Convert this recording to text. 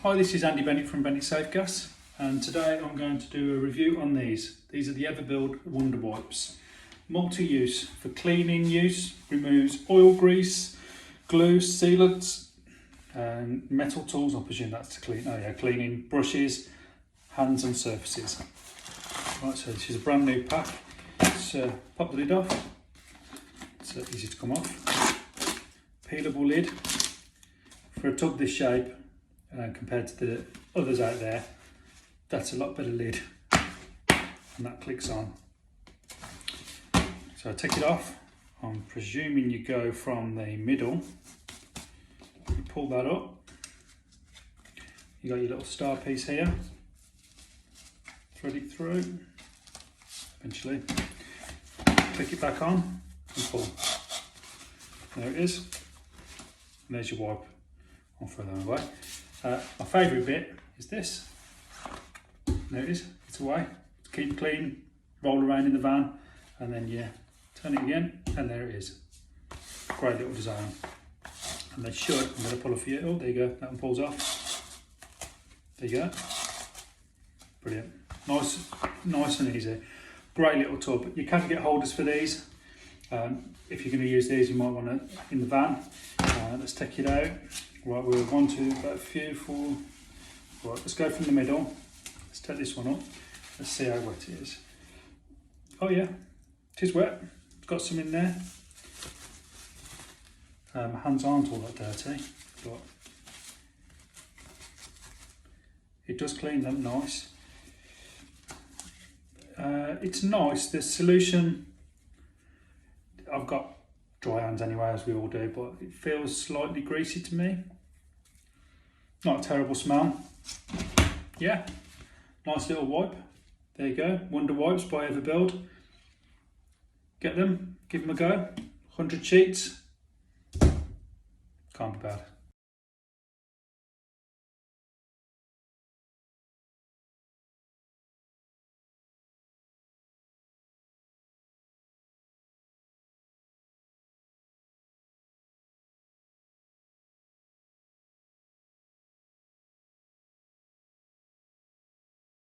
Hi, this is Andy Bennett from Benetts Safe Gas, and today I'm going to do a review on these. These are the Everbuild Wonder Wipes. Multi-use for cleaning use, removes oil, grease, glue, sealants, and metal tools. I presume that's to clean. Oh yeah, cleaning brushes, hands and surfaces. Right, so this is a brand new pack. Let's pop the lid off. It's easy to come off. Peelable lid. For a tub this shape, compared to the others out there, that's a lot better lid, and that clicks on. So I take it off. I'm presuming you go from the middle, you pull that up, you got your little star piece here, thread it through, eventually click it back on and pull. There it is, and there's your wipe. I'll throw that away. My favourite bit is this. There it is, it's away. Keep it clean, roll around in the van, and then you turn it again, and there it is. Great little design. And they should, I'm going to pull off for you. Oh, there you go, that one pulls off. There you go. Brilliant. Nice and easy. Great little tub. You can get holders for these. If you're going to use these, you might want to in the van. Let's take it out. Right, we're one, two, about a few, four. Right, let's go from the middle. Let's take this one up. Let's see how wet it is. Oh yeah, it is wet. It's got some in there. My hands aren't all that dirty, but it does clean them nice. It's nice. The solution, I've got dry hands anyway, as we all do, but it feels slightly greasy to me. Not a terrible smell. Yeah, nice little wipe. There you go, Wonder Wipes by Everbuild. Get them, give them a go. 100 sheets, can't be bad.